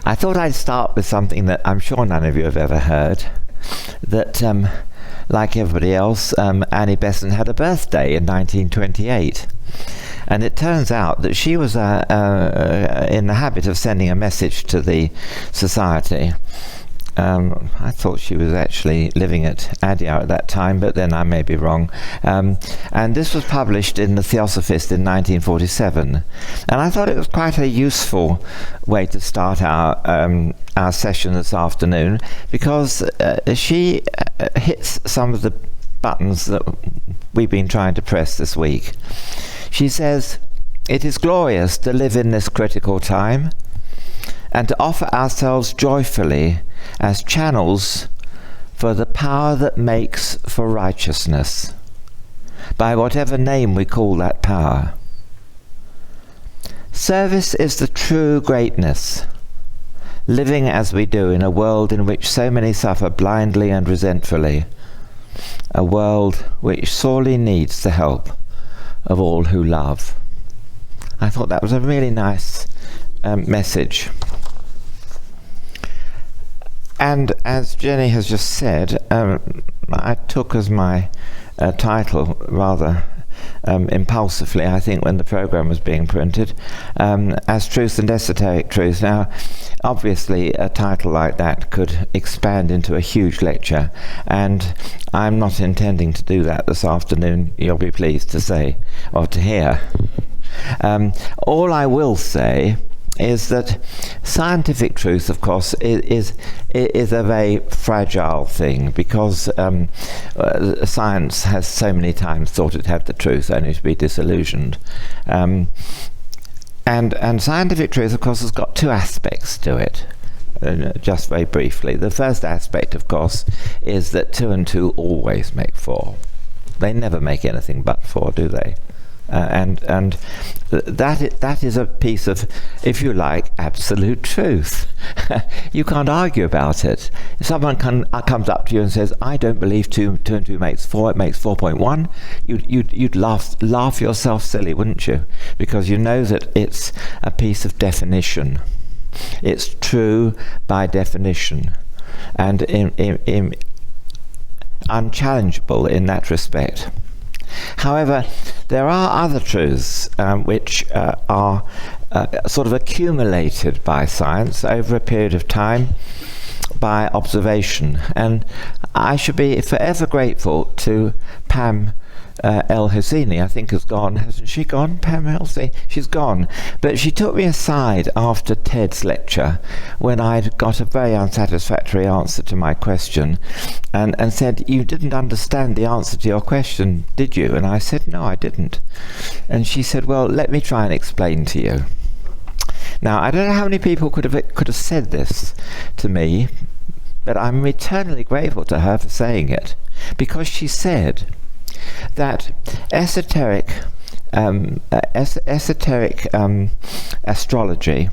I thought I'd start with something that I'm sure none of you have ever heard, that like everybody else, Annie Besant had a birthday in 1928. And it turns out that she was in the habit of sending a message to the Society. I thought she was actually living at Adyar at that time, but then I may be wrong. And this was published in the Theosophist in 1947. And I thought it was quite a useful way to start our session this afternoon, because she hits some of the buttons that we've been trying to press this week. She says, "It is glorious to live in this critical time and to offer ourselves joyfully as channels for the power that makes for righteousness, by whatever name we call that power. Service is the true greatness, living as we do in a world in which so many suffer blindly and resentfully, a world which sorely needs the help of all who love." I thought that was a really nice message. And as Jenny has just said, I took as my title rather impulsively, I think, when the program was being printed, as Truth and Esoteric Truth. Now, obviously, a title like that could expand into a huge lecture, and I'm not intending to do that this afternoon, you'll be pleased to say, or to hear. All I will say is that scientific truth, of course, is a very fragile thing, because science has so many times thought it had the truth, only to be disillusioned. And scientific truth, of course, has got two aspects to it. Just very briefly. The first aspect, of course, is that 2 and 2 always make 4. They never make anything but 4, do they? And that is a piece of, if you like, absolute truth. You can't argue about it. If someone comes up to you and says, "I don't believe 2 and 2 makes 4, it makes 4.1, you'd laugh yourself silly, wouldn't you? Because you know that it's a piece of definition. It's true by definition, and unchallengeable in that respect. However, there are other truths which are sort of accumulated by science over a period of time by observation. And I should be forever grateful to Pam El-Husseini, I think has gone. Hasn't she gone, Pam El-Husseini? She's gone. But she took me aside after Ted's lecture when I'd got a very unsatisfactory answer to my question, and said, "You didn't understand the answer to your question, did you?" And I said, "No, I didn't." And she said, "Well, let me try and explain to you." Now, I don't know how many people could have said this to me, but I'm eternally grateful to her for saying it, because she said that esoteric astrology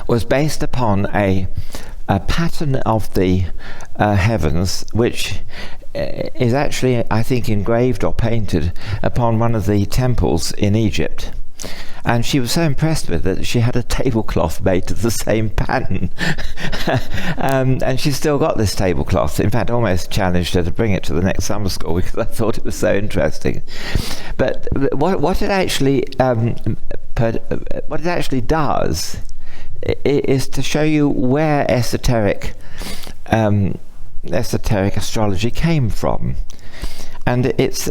was based upon a pattern of the heavens, which is actually, I think, engraved or painted upon one of the temples in Egypt. And she was so impressed with it that she had a tablecloth made to the same pattern. And she's still got this tablecloth. In fact, I almost challenged her to bring it to the next summer school, because I thought it was so interesting. But what it actually does is to show you where esoteric astrology came from. And it's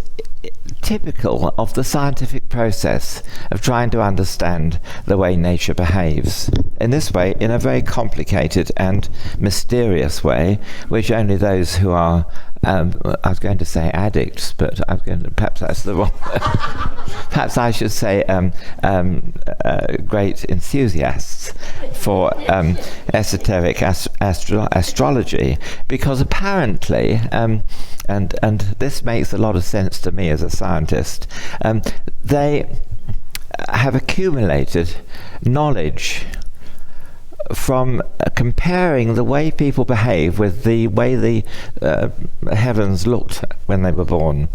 typical of the scientific process of trying to understand the way nature behaves. In this way, in a very complicated and mysterious way, which only those who are, I was going to say addicts, but perhaps that's the wrong perhaps I should say great enthusiasts for esoteric astrology, because apparently, and this makes a lot of sense to me as a scientist, they have accumulated knowledge from comparing the way people behave with the way the heavens looked when they were born.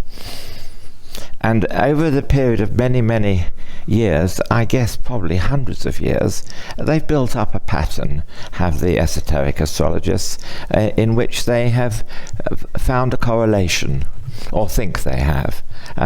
And over the period of many, many years, I guess probably hundreds of years, they've built up a pattern, have the esoteric astrologists, in which they have found a correlation, or think they have,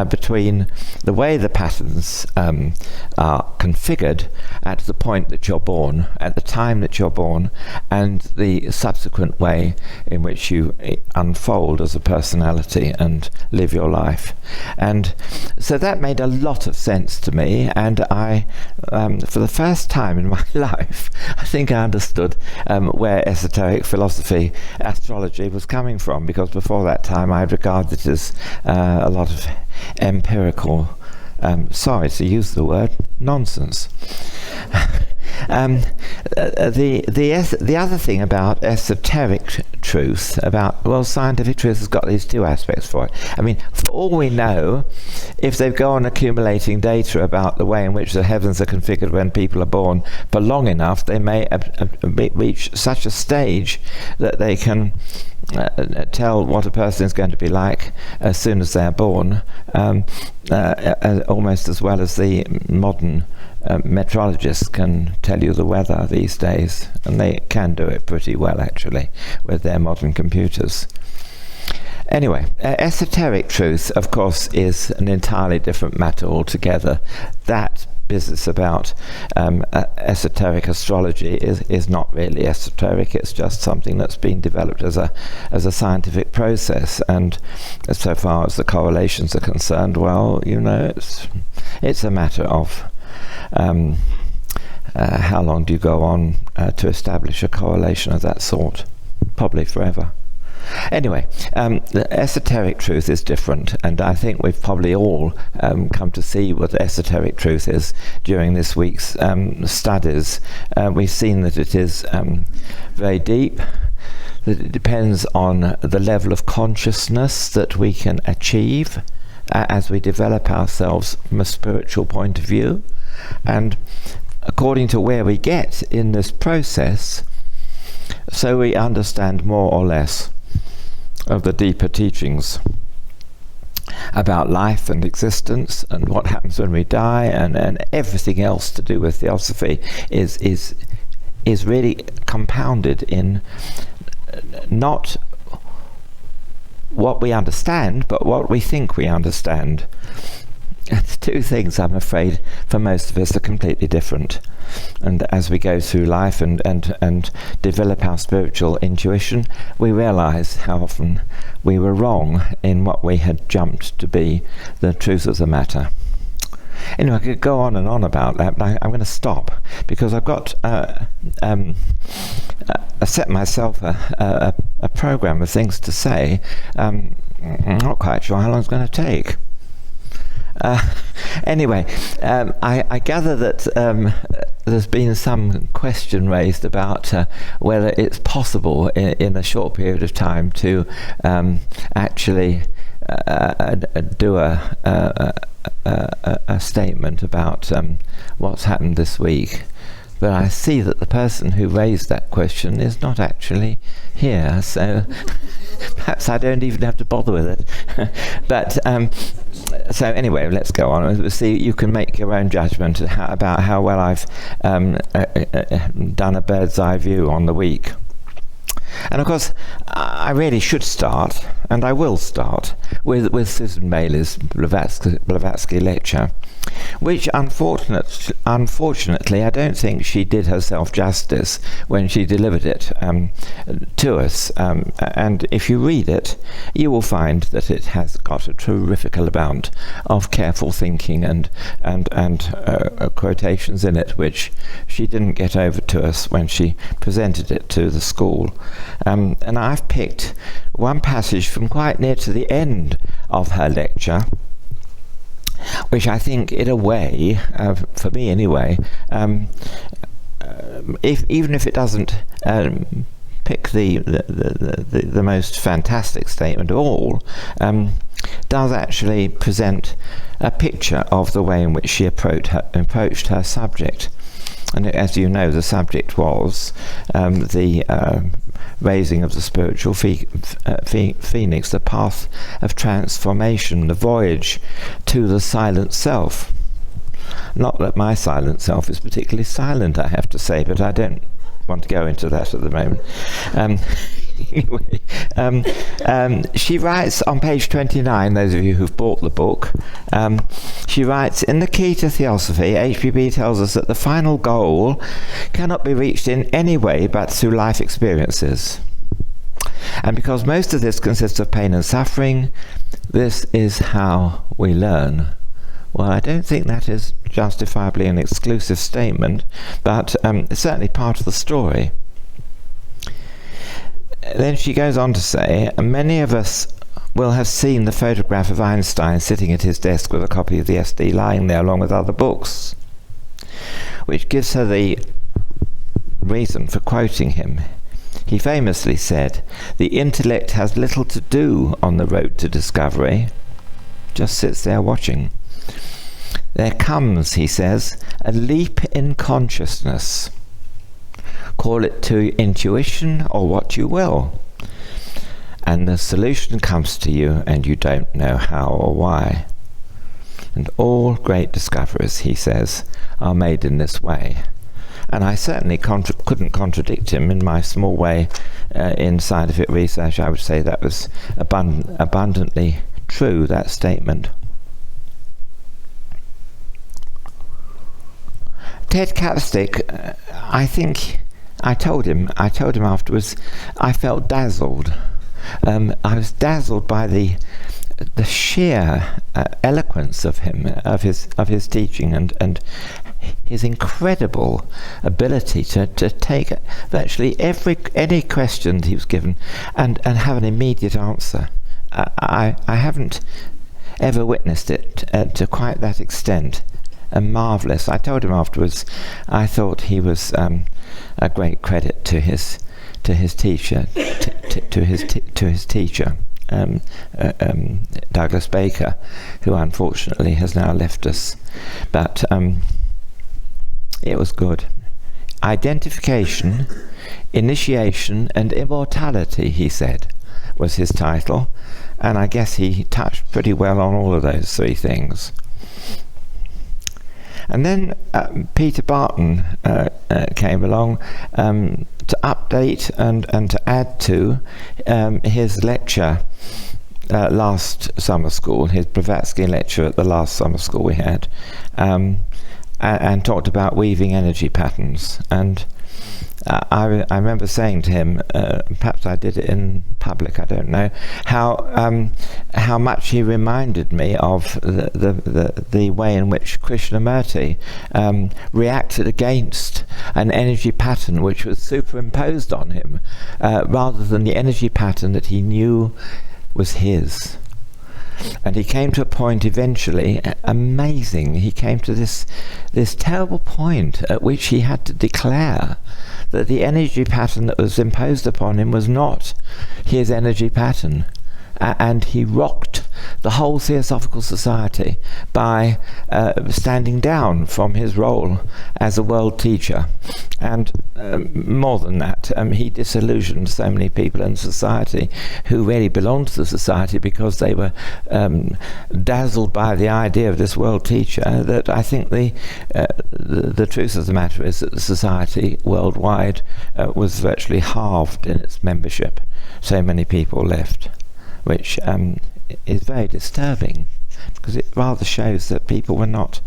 between the way the patterns are configured at the point that you're born, at the time that you're born, and the subsequent way in which you unfold as a personality and live your life. And so that made a lot of sense to me, and I, for the first time in my life, I think I understood where esoteric philosophy, astrology, was coming from, because before that time I regarded it as a lot of empirical, sorry to use the word, nonsense. The other thing about esoteric truth, scientific truth has got these two aspects for it. I mean, for all we know, if they go on accumulating data about the way in which the heavens are configured when people are born for long enough, they may reach such a stage that they can tell what a person is going to be like as soon as they're born, almost as well as the modern meteorologists can tell you the weather these days, and they can do it pretty well actually with their modern computers. Anyway, esoteric truth, of course, is an entirely different matter altogether. That business about esoteric astrology is not really esoteric. It's just something that's been developed as a scientific process, and so far as the correlations are concerned, it's a matter of how long do you go on to establish a correlation of that sort? Probably forever. Anyway, the esoteric truth is different, and I think we've probably all come to see what esoteric truth is during this week's studies. We've seen that it is very deep, that it depends on the level of consciousness that we can achieve as we develop ourselves from a spiritual point of view, and according to where we get in this process, so we understand more or less of the deeper teachings about life and existence and what happens when we die, and everything else to do with theosophy is really compounded in not what we understand, but what we think we understand. And the two things, I'm afraid, for most of us are completely different. And as we go through life and develop our spiritual intuition, we realize how often we were wrong in what we had jumped to be the truth of the matter. Anyway, I could go on and on about that, but I'm going to stop, because I've got I set myself a program of things to say. I'm not quite sure how long it's going to take. Anyway, I gather that there's been some question raised about whether it's possible in a short period of time to actually do a statement about what's happened this week. But I see that the person who raised that question is not actually here, so perhaps I don't even have to bother with it. But so anyway, let's go on. We'll see. You can make your own judgment about how well I've done a bird's eye view on the week. And of course, I really should start, and I will start, with Susan Bailey's Blavatsky lecture, which unfortunately I don't think she did herself justice when she delivered it to us. And if you read it, you will find that it has got a terrific amount of careful thinking and quotations in it, which she didn't get over to us when she presented it to the school. And I've picked one passage from quite near to the end of her lecture, which I think, in a way, for me anyway, even if it doesn't pick the most fantastic statement of all, does actually present a picture of the way in which she approached her subject. And as you know, the subject was the raising of the spiritual phoenix, the path of transformation, the voyage to the silent self. Not that my silent self is particularly silent, I have to say, but I don't want to go into that at the moment. Anyway, she writes on page 29, those of you who've bought the book, she writes, in the Key to Theosophy, HPB tells us that the final goal cannot be reached in any way but through life experiences. And because most of this consists of pain and suffering, this is how we learn. Well, I don't think that is justifiably an exclusive statement, but it's certainly part of the story. Then she goes on to say, many of us will have seen the photograph of Einstein sitting at his desk with a copy of the SD lying there along with other books, which gives her the reason for quoting him. He famously said, "The intellect has little to do on the road to discovery, just sits there watching. There comes," he says, "a leap in consciousness. Call it to intuition or what you will. And the solution comes to you and you don't know how or why. And all great discoveries," he says, "are made in this way." And I certainly couldn't contradict him in my small way in scientific research. I would say that was abundantly true, that statement. Ted Capstick, I think I told him afterwards, I felt dazzled. I was dazzled by the sheer eloquence of him, of his teaching, and his incredible ability to take virtually any question that he was given and have an immediate answer. I haven't ever witnessed it to quite that extent. Marvellous. I told him afterwards I thought he was a great credit to his teacher, to his teacher, Douglas Baker, who unfortunately has now left us. But it was good. Identification, Initiation and Immortality, he said, was his title, and I guess he touched pretty well on all of those three things. And then Peter Barton came along to update and to add to his lecture last summer school, his Blavatsky lecture at the last summer school we had, and talked about weaving energy patterns. And I remember saying to him, perhaps I did it in public, I don't know, how much he reminded me of the way in which Krishnamurti reacted against an energy pattern which was superimposed on him, rather than the energy pattern that he knew was his. And he came to a point eventually, amazing, he came to this terrible point at which he had to declare that the energy pattern that was imposed upon him was not his energy pattern. And he rocked the whole Theosophical Society by standing down from his role as a world teacher. And more than that, he disillusioned so many people in society who really belonged to the society because they were dazzled by the idea of this world teacher, that I think the truth of the matter is that the society worldwide was virtually halved in its membership. So many people left, which is very disturbing, because it rather shows that people were not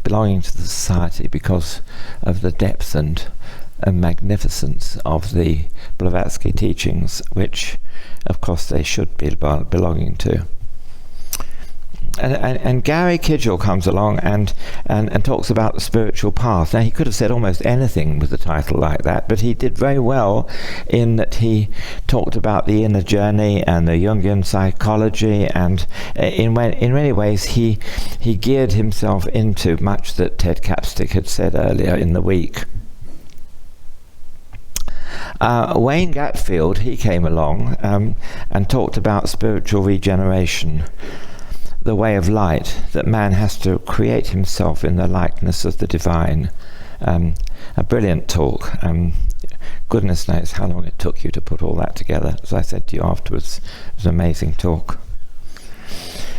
belonging to the society because of the depth and magnificence of the Blavatsky teachings, which of course they should be belonging to. And Gary Kidgel comes along and talks about the spiritual path. Now, he could have said almost anything with a title like that, but he did very well in that he talked about the inner journey and the Jungian psychology, and in many ways he geared himself into much that Ted Capstick had said earlier in the week. Wayne Gatfield, he came along and talked about spiritual regeneration, the way of light, that man has to create himself in the likeness of the divine, A brilliant talk. Goodness knows how long it took you to put all that together. As I said to you afterwards, it was an amazing talk.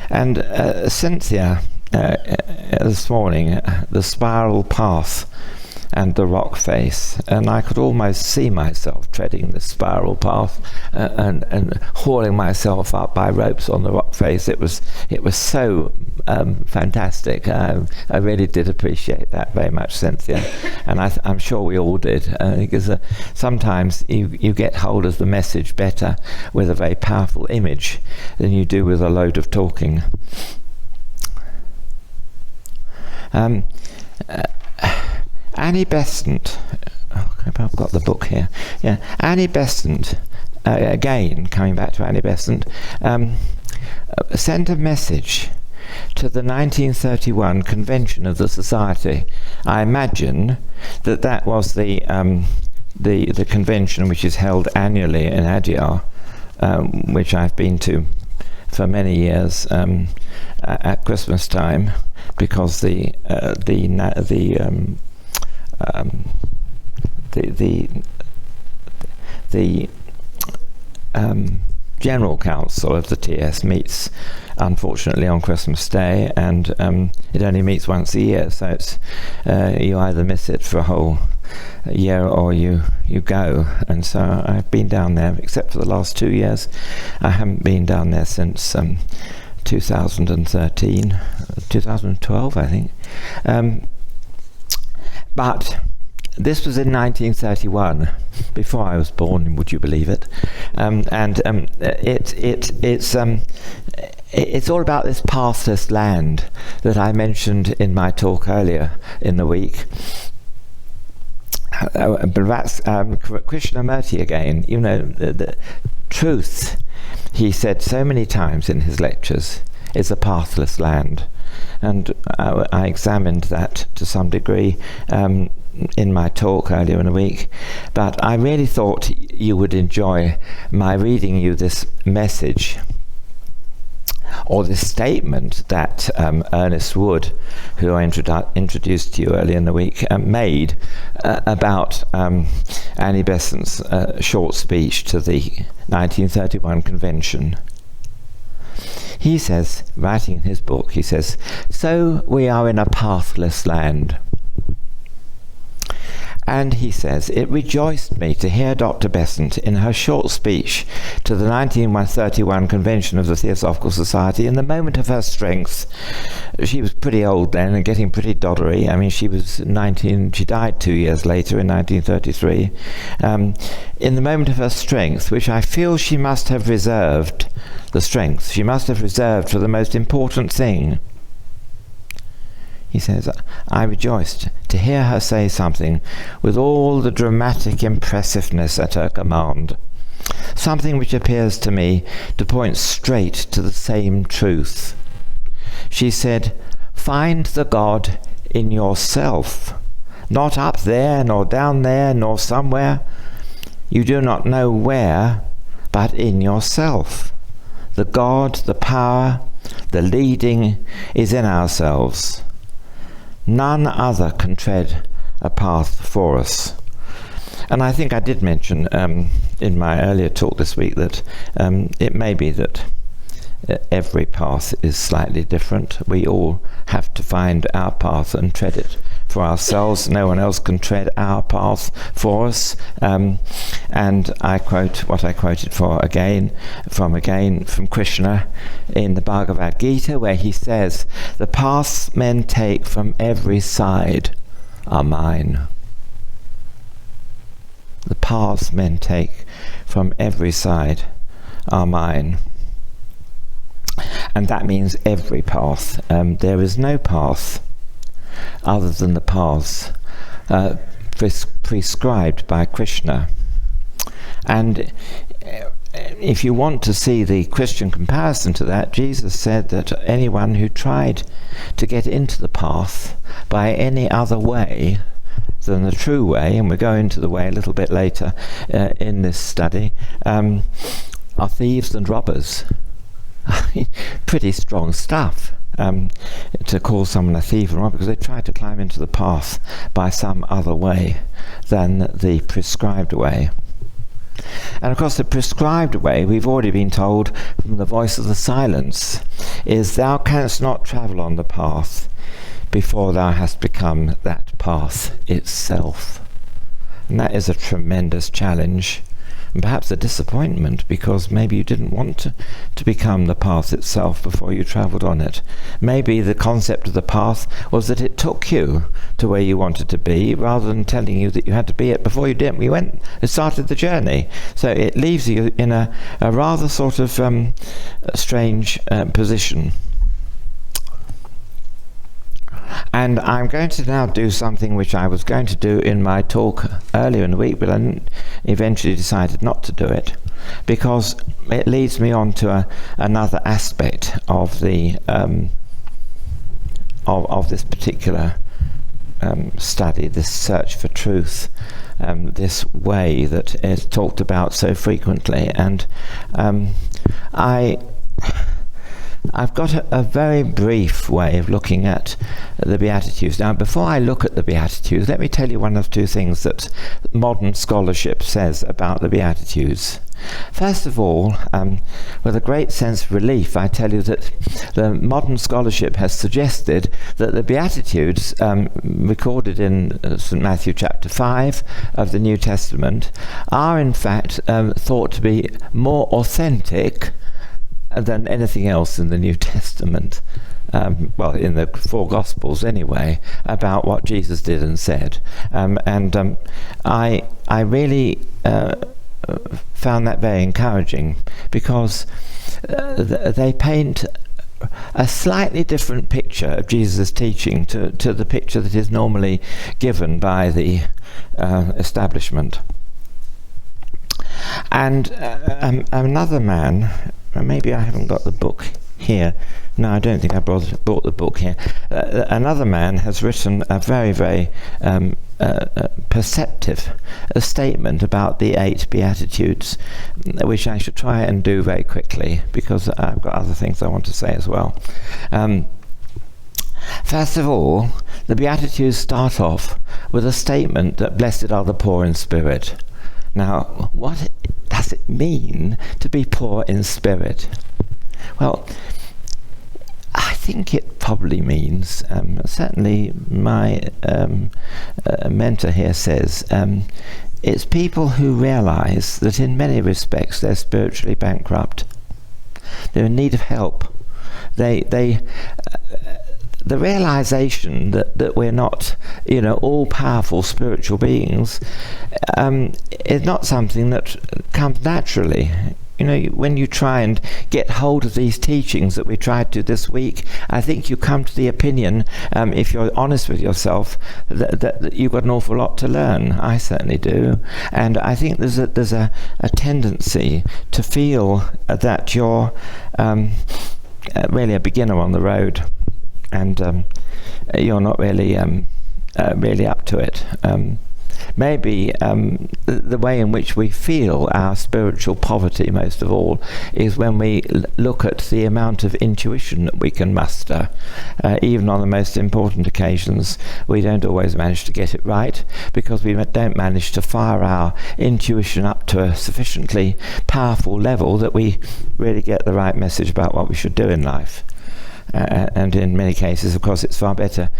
And Cynthia, this morning, the spiral path and the rock face, and I could almost see myself treading the spiral path and hauling myself up by ropes on the rock face. It was so fantastic. I really did appreciate that very much, Cynthia, and I'm sure we all did, because sometimes you get hold of the message better with a very powerful image than you do with a load of talking. Annie Besant, I've got the book here. Yeah, Annie Besant, again coming back to Annie Besant, sent a message to the 1931 convention of the Society. I imagine that was the convention which is held annually in Adyar, which I've been to for many years at Christmas time, because the General Council of the TS meets, unfortunately, on Christmas Day, and it only meets once a year, so it's you either miss it for a whole year or you go. And so I've been down there, except for the last 2 years. I haven't been down there since 2012, I think. But this was in 1931, before I was born, would you believe it? It's all about this pathless land that I mentioned in my talk earlier in the week. But that's Krishnamurti again. You know, the truth, he said so many times in his lectures, is a pathless land. And I examined that to some degree in my talk earlier in the week, but I really thought you would enjoy my reading you this message, or this statement that Ernest Wood, who I introduced to you earlier in the week, made about Annie Besant's short speech to the 1931 convention. He says, writing in his book, he says, "So we are in a pathless land." And he says, "It rejoiced me to hear Dr. Besant in her short speech to the 1931 convention of the Theosophical Society in the moment of her strength." She was pretty old then and getting pretty doddery. I mean, she was 19, she died 2 years later in 1933. In the moment of her strength, which I feel she must have reserved, the strength she must have reserved for the most important thing. He says, "I rejoiced to hear her say something with all the dramatic impressiveness at her command, something which appears to me to point straight to the same truth. She said, 'Find the God in yourself, not up there, nor down there, nor somewhere. You do not know where, but in yourself. The God, the power, the leading is in ourselves. None other can tread a path for us.'" And I think I did mention in my earlier talk this week that it may be that every path is slightly different. We all have to find our path and tread it for ourselves. No one else can tread our path for us. And I quote what I quoted from Krishna in the Bhagavad Gita, where he says, "The paths men take from every side are mine." The paths men take from every side are mine. And that means every path. There is no path other than the paths prescribed by Krishna. And if you want to see the Christian comparison to that, Jesus said that anyone who tried to get into the path by any other way than the true way, and we'll go into the way a little bit later in this study, are thieves and robbers. Pretty strong stuff. to call someone a thief and robber, because they try to climb into the path by some other way than the prescribed way. And of course the prescribed way, we've already been told from the voice of the silence, is thou canst not travel on the path before thou hast become that path itself. And that is a tremendous challenge, and perhaps a disappointment, because maybe you didn't want to become the path itself before you travelled on it. Maybe the concept of the path was that it took you to where you wanted to be, rather than telling you that you had to be it before you did. We went and started the journey. So it leaves you in a rather sort of strange position. And I'm going to now do something which I was going to do in my talk earlier in the week, but I eventually decided not to do it, because it leads me on to another aspect of the of this particular study, this search for truth, this way that is talked about so frequently. And I've got a very brief way of looking at the Beatitudes. Now, before I look at the Beatitudes, let me tell you one of two things that modern scholarship says about the Beatitudes. First of all, with a great sense of relief, I tell you that the modern scholarship has suggested that the Beatitudes recorded in St. Matthew chapter 5 of the New Testament are in fact thought to be more authentic than anything else in the New Testament, well, in the four Gospels anyway, about what Jesus did and said. I really found that very encouraging, because they paint a slightly different picture of Jesus' teaching to the picture that is normally given by the establishment. And another man, maybe I haven't got the book here. No, I don't think I brought the book here. Another man has written a very, very perceptive statement about the 8 Beatitudes, which I should try and do very quickly, because I've got other things I want to say as well. First of all, the Beatitudes start off with a statement that blessed are the poor in spirit. Now, what does it mean to be poor in spirit? Well, I think it probably means, certainly my mentor here says, it's people who realize that in many respects they're spiritually bankrupt. They're in need of help. The realization that we're not, all-powerful spiritual beings is not something that comes naturally. When you try and get hold of these teachings that we tried to this week, I think you come to the opinion, if you're honest with yourself, that you've got an awful lot to learn. I certainly do. And I think there's a tendency to feel that you're really a beginner on the road, and you're not really up to it. Maybe the way in which we feel our spiritual poverty most of all is when we look at the amount of intuition that we can muster. Even on the most important occasions, we don't always manage to get it right, because we don't manage to fire our intuition up to a sufficiently powerful level that we really get the right message about what we should do in life. And in many cases, of course, it's far better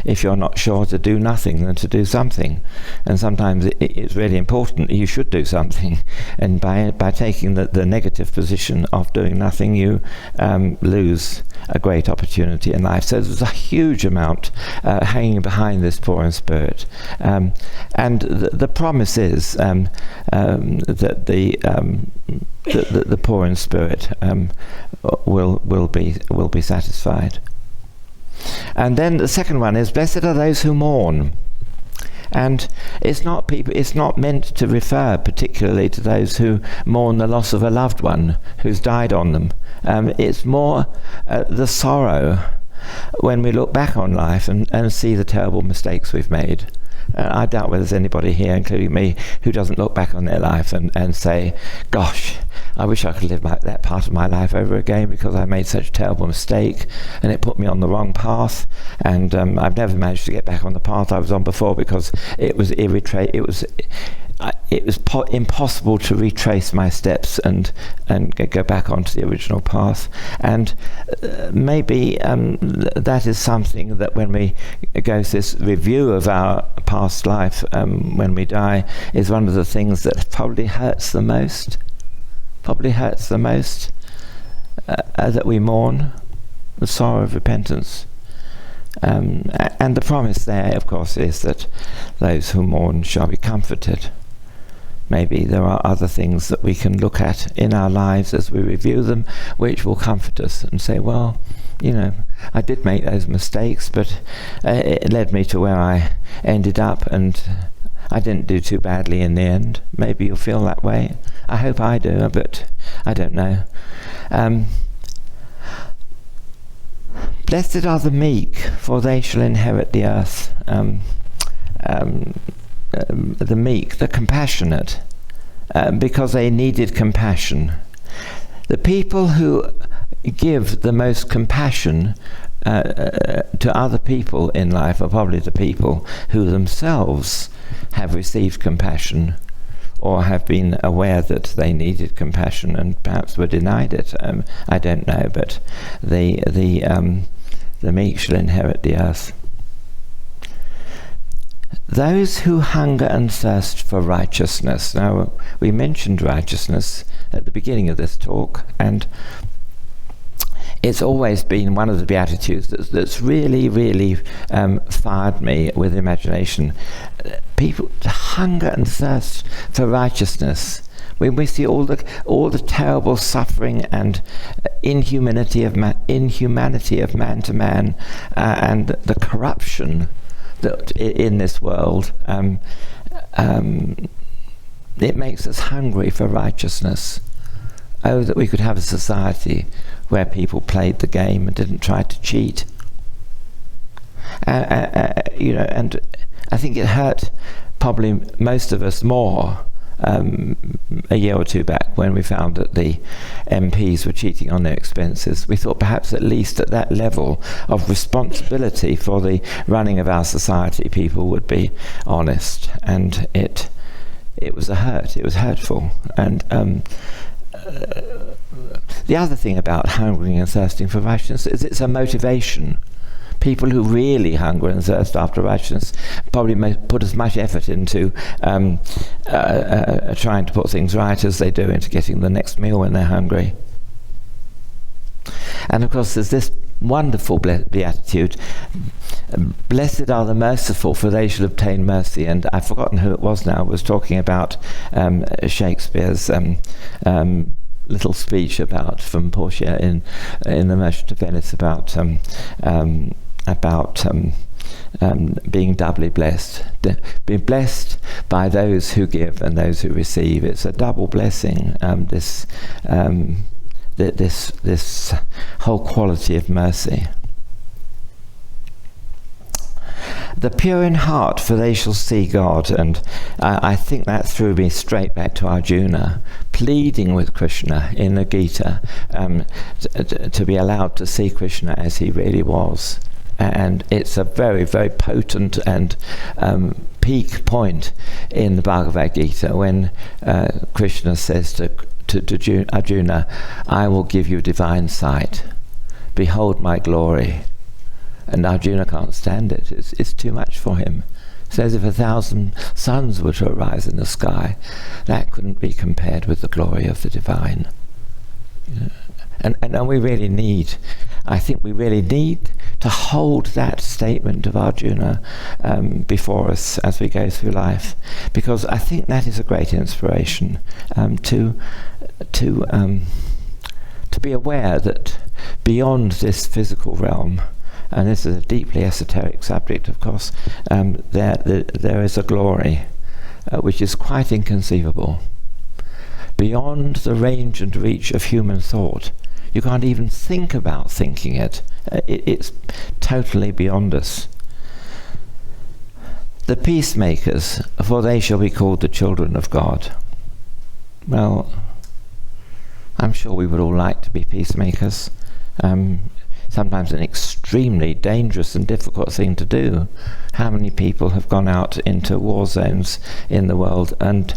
if you're not sure to do nothing than to do something. And sometimes it's really important that you should do something. And by taking the negative position of doing nothing, you lose a great opportunity in life. So there's a huge amount hanging behind this poor in spirit. And the promise is that the poor in spirit will be satisfied. And then the second one is, blessed are those who mourn. And it's not meant to refer particularly to those who mourn the loss of a loved one who's died on them. It's more the sorrow when we look back on life and see the terrible mistakes we've made. I doubt whether there's anybody here, including me, who doesn't look back on their life and say, gosh, I wish I could live that part of my life over again, because I made such a terrible mistake and it put me on the wrong path, and I've never managed to get back on the path I was on before, because it was impossible to retrace my steps and go back onto the original path. And maybe that is something that when we go through this review of our past life, when we die, is one of the things that probably hurts the most, that we mourn, the sorrow of repentance. And the promise there, of course, is that those who mourn shall be comforted. Maybe there are other things that we can look at in our lives as we review them, which will comfort us and say, well, I did make those mistakes, but it led me to where I ended up, and I didn't do too badly in the end. Maybe you'll feel that way. I hope I do, but I don't know. Blessed are the meek, for they shall inherit the earth. The meek, the compassionate, because they needed compassion. The people who give the most compassion to other people in life are probably the people who themselves have received compassion, or have been aware that they needed compassion and perhaps were denied it. I don't know, but the meek shall inherit the earth. Those who hunger and thirst for righteousness. Now, we mentioned righteousness at the beginning of this talk, and it's always been one of the Beatitudes that's really, really fired me with imagination. People hunger and thirst for righteousness. When we see all the terrible suffering and inhumanity of man to man, and the corruption that in this world, it makes us hungry for righteousness. Oh, that we could have a society where people played the game and didn't try to cheat. And I think it hurt probably most of us more a year or two back when we found that the MPs were cheating on their expenses. We thought perhaps at least at that level of responsibility for the running of our society, people would be honest. And it was a hurt. It was hurtful. And the other thing about hungering and thirsting for righteousness is it's a motivation. People who really hunger and thirst after righteousness probably put as much effort into trying to put things right as they do into getting the next meal when they're hungry. And of course there's this wonderful beatitude, blessed are the merciful, for they shall obtain mercy. And I've forgotten who it was now, was talking about Shakespeare's little speech from Portia in The Merchant of Venice about being doubly blessed. Being blessed by those who give and those who receive. It's a double blessing, this whole quality of mercy. The pure in heart, for they shall see God. And I think that threw me straight back to Arjuna, pleading with Krishna in the Gita to be allowed to see Krishna as he really was. And it's a very, very potent and peak point in the Bhagavad Gita when Krishna says to Arjuna, I will give you divine sight. Behold my glory. And Arjuna can't stand it. It's too much for him. Says if 1,000 suns were to arise in the sky, that couldn't be compared with the glory of the divine. And we really need, I think we really need to hold that statement of Arjuna before us as we go through life, because I think that is a great inspiration to be aware that beyond this physical realm, and this is a deeply esoteric subject, of course, there is a glory which is quite inconceivable, beyond the range and reach of human thought. You can't even think about thinking it. It's totally beyond us. The peacemakers, for they shall be called the children of God. Well, I'm sure we would all like to be peacemakers. Sometimes an extremely dangerous and difficult thing to do. How many people have gone out into war zones in the world and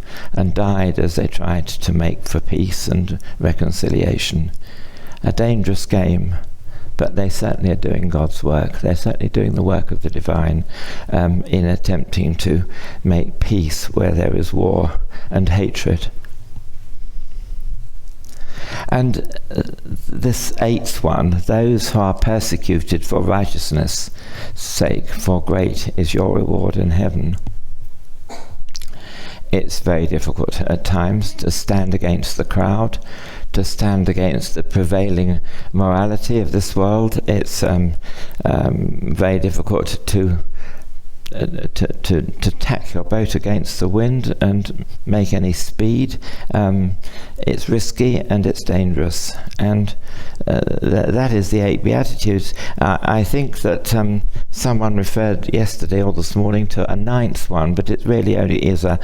died as they tried to make for peace and reconciliation? A dangerous game, but they certainly are doing God's work. They're certainly doing the work of the divine in attempting to make peace where there is war and hatred. And this eighth one, those who are persecuted for righteousness' sake, for great is your reward in heaven. It's very difficult at times to stand against the crowd, to stand against the prevailing morality of this world. It's very difficult to tack your boat against the wind and make any speed. It's risky and it's dangerous, and that is the 8 Beatitudes. I think that someone referred yesterday or this morning to a 9th one, but it really only is a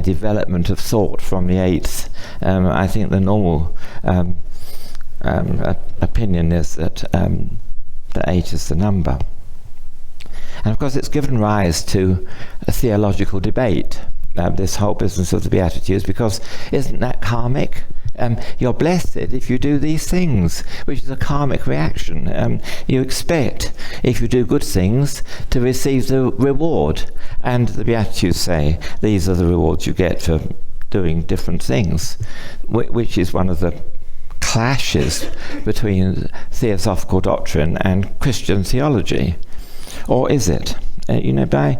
development of thought from the 8th. I think the normal opinion is that the 8 is the number. And of course it's given rise to a theological debate, this whole business of the Beatitudes, because isn't that karmic? You're blessed if you do these things, which is a karmic reaction. You expect, if you do good things, to receive the reward. And the Beatitudes say, these are the rewards you get for doing different things, which is one of the clashes between Theosophical doctrine and Christian theology. Or is it? By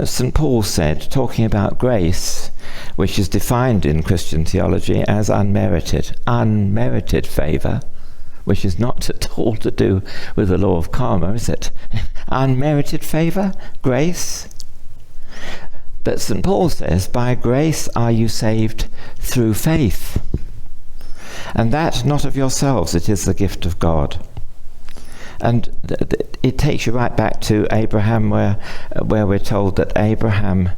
St. Paul said, talking about grace, which is defined in Christian theology as unmerited favour, which is not at all to do with the law of karma, is it? Unmerited favour, grace. But St. Paul says, by grace are you saved through faith, and that not of yourselves, it is the gift of God. And it takes you right back to Abraham, where we're told that Abraham,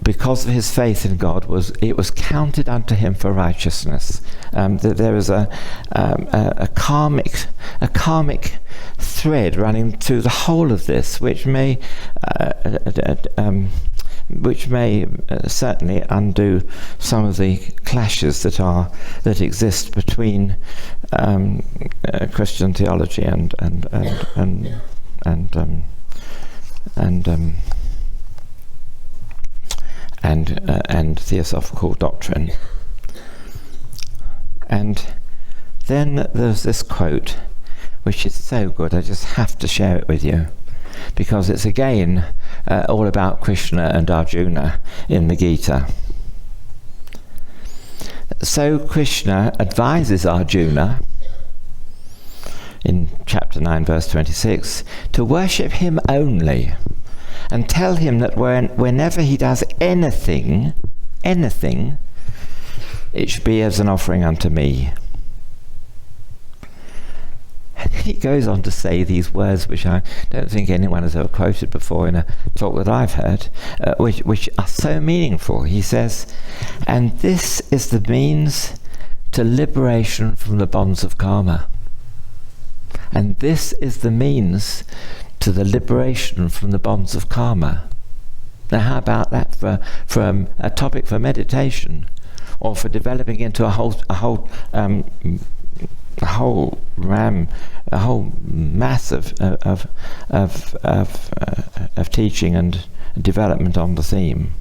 because of his faith in God, it was counted unto him for righteousness. That there is a karmic thread running through the whole of this, which may certainly undo some of the clashes that exist between Christian theology and Theosophical doctrine. And then there's this quote, which is so good, I just have to share it with you, because it's again all about Krishna and Arjuna in the Gita. So Krishna advises Arjuna in chapter 9 verse 26 to worship him only, and tell him that whenever he does anything, it should be as an offering unto me. And he goes on to say these words, which I don't think anyone has ever quoted before in a talk that I've heard, which are so meaningful. He says, and this is the means to liberation from the bonds of karma. And this is the means to the liberation from the bonds of karma. Now how about that for a topic for meditation, or for developing into a whole mass of teaching and development on the theme.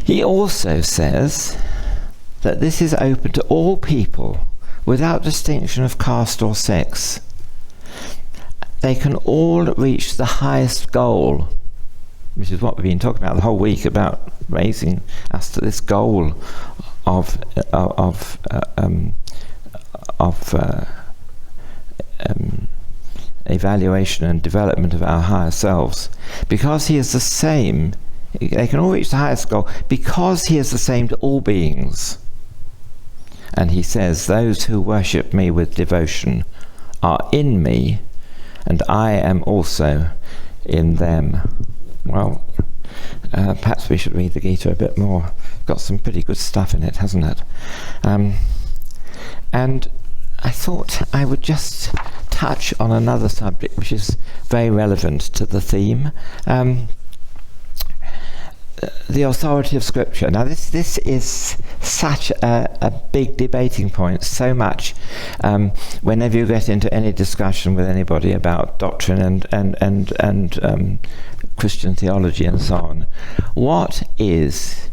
He also says that this is open to all people without distinction of caste or sex. They can all reach the highest goal, which is what we've been talking about the whole week, about raising us to this goal of evaluation and development of our higher selves. Because he is the same, they can all reach the highest goal because he is the same to all beings. And he says, those who worship me with devotion are in me, and I am also in them. Well, perhaps we should read the Gita a bit more got some pretty good stuff in it, hasn't it? And I thought I would just touch on another subject which is very relevant to the theme. The authority of Scripture. Now this is such a big debating point, so much whenever you get into any discussion with anybody about doctrine and Christian theology and so on. What is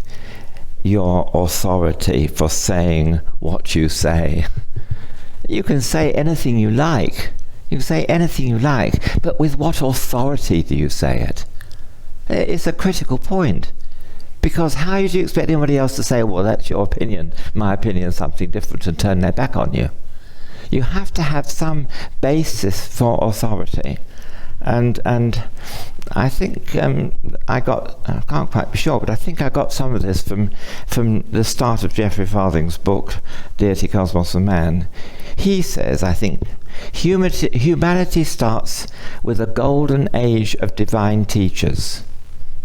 your authority for saying what you say? You can say anything you like. You can say anything you like, but with what authority do you say it? It's a critical point, because how do you expect anybody else to say, well, that's your opinion, my opinion is something different, and turn their back on you? You have to have some basis for authority. And I think I can't quite be sure, but I think I got some of this from the start of Geoffrey Farthing's book, Deity, Cosmos and Man. He says, I think, humanity starts with a golden age of divine teachers.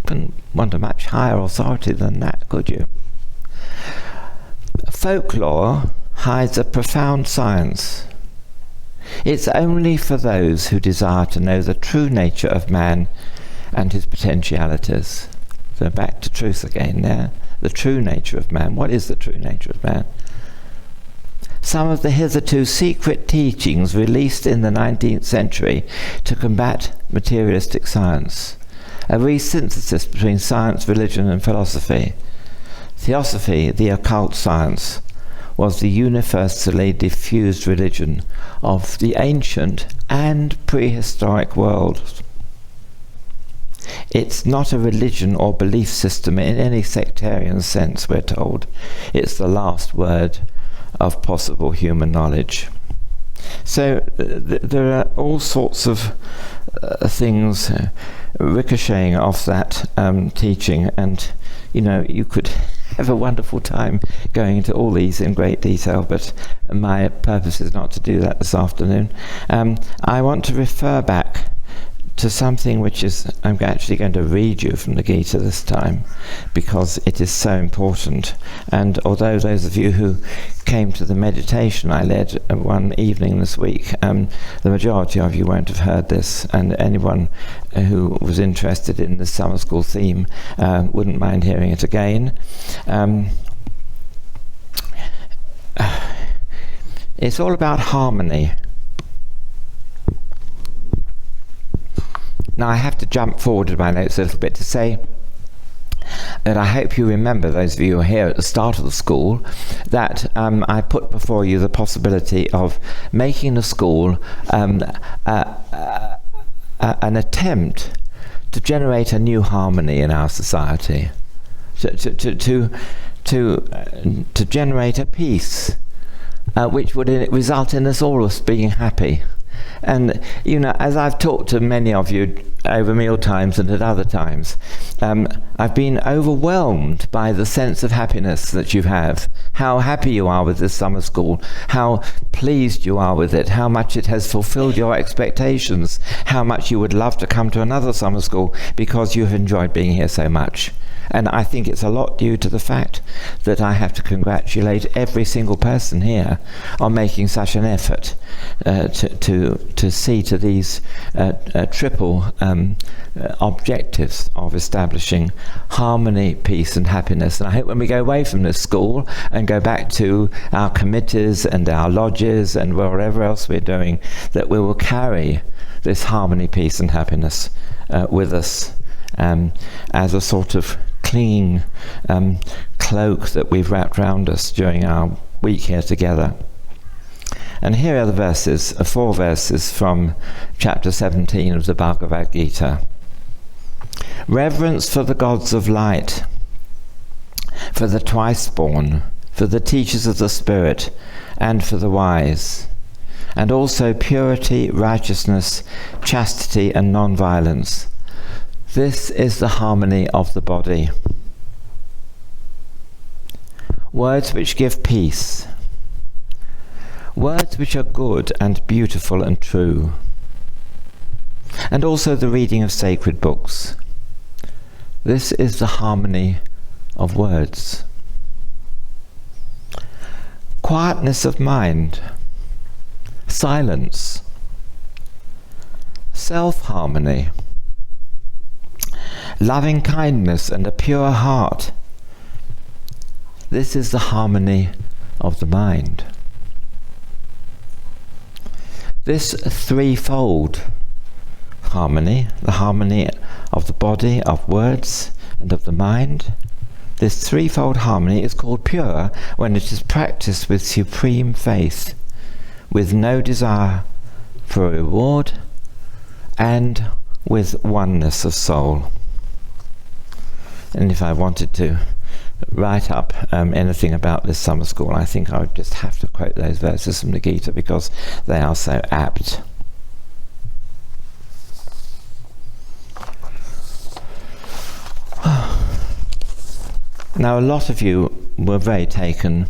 Couldn't want a much higher authority than that, could you? Folklore hides a profound science. It's only for those who desire to know the true nature of man and his potentialities. So back to truth again there. The true nature of man. What is the true nature of man? Some of the hitherto secret teachings released in the 19th century to combat materialistic science. A resynthesis between science, religion and philosophy. Theosophy, the occult science, was the universally diffused religion of the ancient and prehistoric world. It's not a religion or belief system in any sectarian sense, we're told. It's the last word of possible human knowledge. So there are all sorts of things ricocheting off that teaching, and you could have a wonderful time going into all these in great detail, but my purpose is not to do that this afternoon. I want to refer back to something which is, I'm actually going to read you from the Gita this time, because it is so important. And although those of you who came to the meditation I led one evening this week, the majority of you won't have heard this, and anyone who was interested in the summer school theme wouldn't mind hearing it again. It's all about harmony. Now I have to jump forward in my notes a little bit to say that I hope you remember, those of you who are here at the start of the school, that I put before you the possibility of making the school an attempt to generate a new harmony in our society, to generate a peace which would result in us all being happy. And as I've talked to many of you over meal times and at other times, I've been overwhelmed by the sense of happiness that you have, how happy you are with this summer school, how pleased you are with it, how much it has fulfilled your expectations, how much you would love to come to another summer school because you've enjoyed being here so much. And I think it's a lot due to the fact that I have to congratulate every single person here on making such an effort to see to these triple objectives of establishing harmony, peace and happiness. And I hope when we go away from this school and go back to our committees and our lodges and wherever else we're doing, that we will carry this harmony, peace and happiness with us as a sort of clinging cloak that we've wrapped around us during our week here together. And here are the verses, 4 verses from chapter 17 of the Bhagavad Gita. Reverence for the gods of light, for the twice-born, for the teachers of the Spirit, and for the wise, and also purity, righteousness, chastity, and non-violence. This is the harmony of the body. Words which give peace. Words which are good and beautiful and true. And also the reading of sacred books. This is the harmony of words. quietness of mind, silence, self-harmony, loving kindness and a pure heart. This is the harmony of the mind. This threefold harmony, the harmony of the body, of words, and of the mind, this threefold harmony is called pure when it is practiced with supreme faith, with no desire for a reward, and with oneness of soul. And if I wanted to write up anything about this summer school, I think I would just have to quote those verses from the Gita because they are so apt. Now, a lot of you were very taken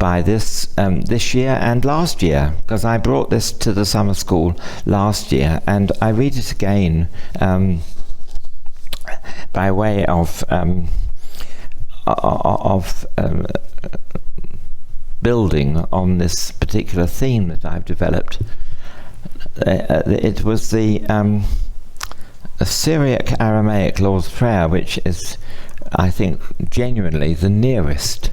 by this this year and last year, because I brought this to the summer school last year, and I read it again by way of building on this particular theme that I've developed. It was the Syriac Aramaic Lord's Prayer, which is, I think, genuinely the nearest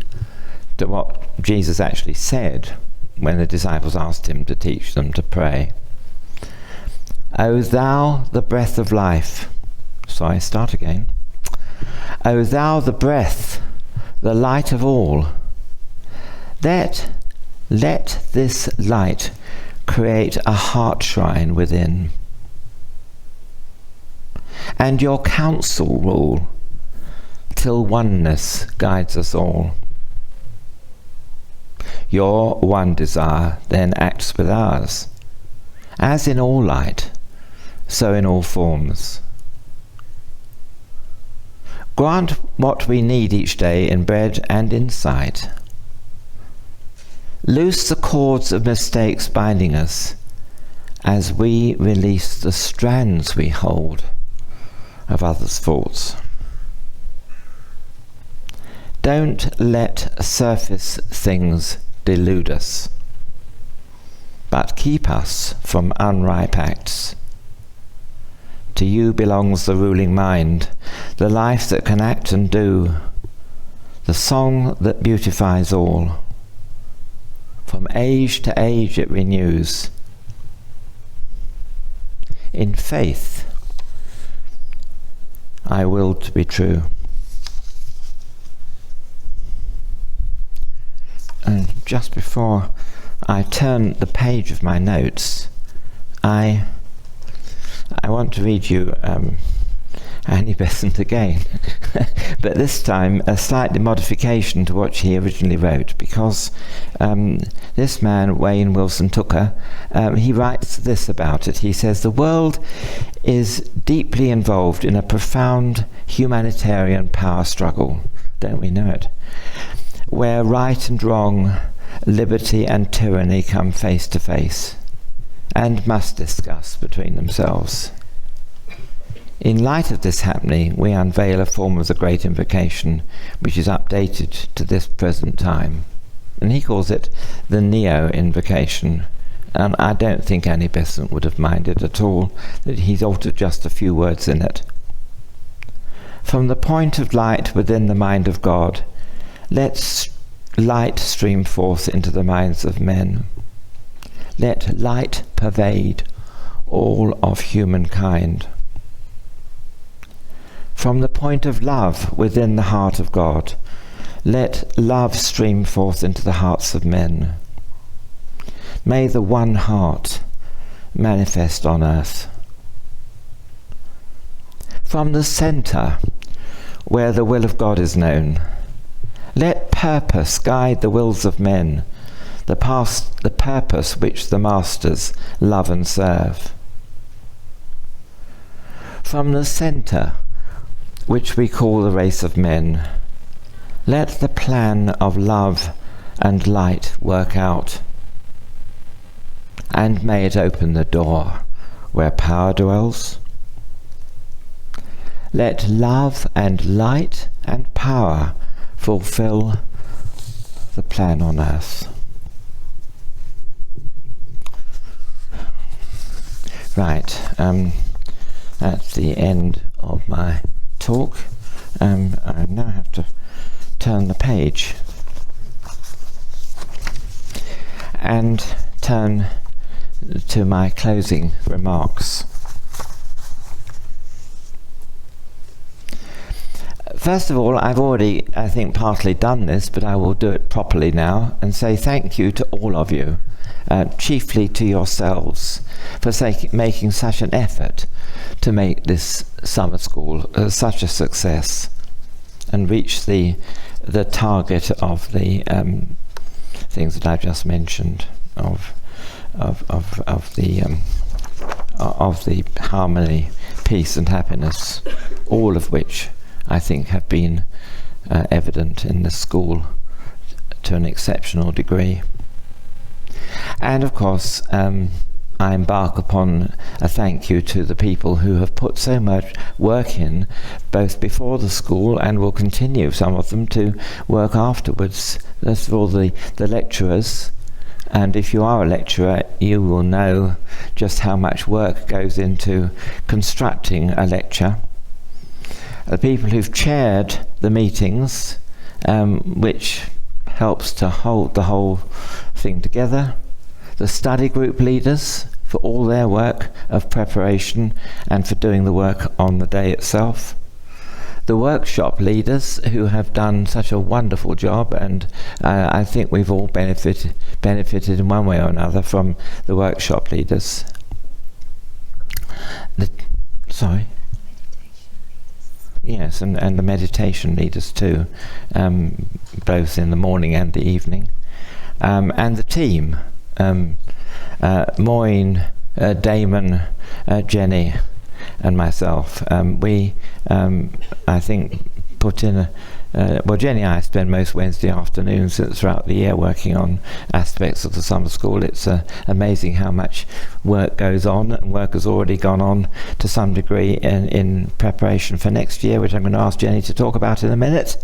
to what Jesus actually said when the disciples asked him to teach them to pray. O thou, the breath of life. Sorry, start again. O thou, the breath, the light of all. Let this light create a heart shrine within, and your counsel rule, till oneness guides us all. Your one desire then acts with ours, as in all light, so in all forms. Grant what we need each day in bread and in sight. Loose the cords of mistakes binding us, as we release the strands we hold of others' faults. Don't let surface things delude us, but keep us from unripe acts. To you belongs the ruling mind, the life that can act and do, the song that beautifies all. From age to age it renews. In faith, I will to be true. And just before I turn the page of my notes, I want to read you Annie Besant again, but this time a slight modification to what she originally wrote, because this man, Wayne Wilson Tooker, he writes this about it. He says, the world is deeply involved in a profound humanitarian power struggle, don't we know it, where right and wrong, liberty and tyranny come face to face and must discuss between themselves. In light of this happening, we unveil a form of the Great Invocation which is updated to this present time, and he calls it the Neo-Invocation, and I don't think Annie Besant would have minded at all that he's altered just a few words in it. From the point of light within the mind of God, let light stream forth into the minds of men. Let light pervade all of humankind. From the point of love within the heart of God, let love stream forth into the hearts of men. May the one heart manifest on earth. From the centre, where the will of God is known, let purpose guide the wills of men, the purpose which the masters love and serve. From the centre, which we call the race of men, let the plan of love and light work out, and may it open the door where power dwells. Let love and light and power fulfill the plan on earth. Right, that's the end of my talk. I now have to turn the page and turn to my closing remarks. First of all, I've already, I think, partly done this, but I will do it properly now and say thank you to all of you, chiefly to yourselves, for making such an effort to make this summer school such a success and reach the target of the things that I've just mentioned, of the harmony, peace and happiness, all of which I think have been evident in the school to an exceptional degree. And of course, I embark upon a thank you to the people who have put so much work in, both before the school and will continue, some of them, to work afterwards. First of all, the lecturers, and if you are a lecturer, you will know just how much work goes into constructing a lecture. The people who've chaired the meetings, which helps to hold the whole thing together. The study group leaders for all their work of preparation and for doing the work on the day itself. The workshop leaders who have done such a wonderful job, and I think we've all benefited in one way or another from the workshop leaders. Yes, and the meditation leaders too, both in the morning and the evening. And the team, Moyne, Damon, Jenny and myself. We, I think, put in Jenny and I spend most Wednesday afternoons throughout the year working on aspects of the summer school. It's amazing how much work goes on, and work has already gone on to some degree in preparation for next year, which I'm going to ask Jenny to talk about in a minute.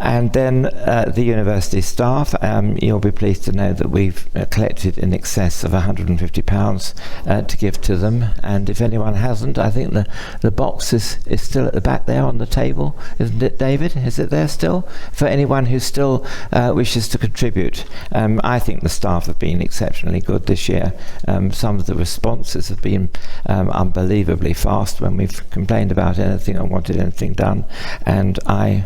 And then the university staff, you'll be pleased to know that we've collected in excess of £150 to give to them. And if anyone hasn't, I think the box is still at the back there on the table, isn't it, David? Is it there still? For anyone who still wishes to contribute. I think the staff have been exceptionally good this year. Some of the responses have been unbelievably fast when we've complained about anything or wanted anything done, and I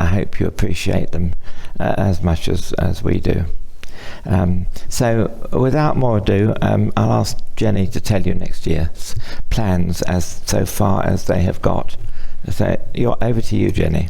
hope you appreciate them as much as we do. So without more ado, I'll ask Jenny to tell you next year's plans as so far as they have got. So over to you, Jenny.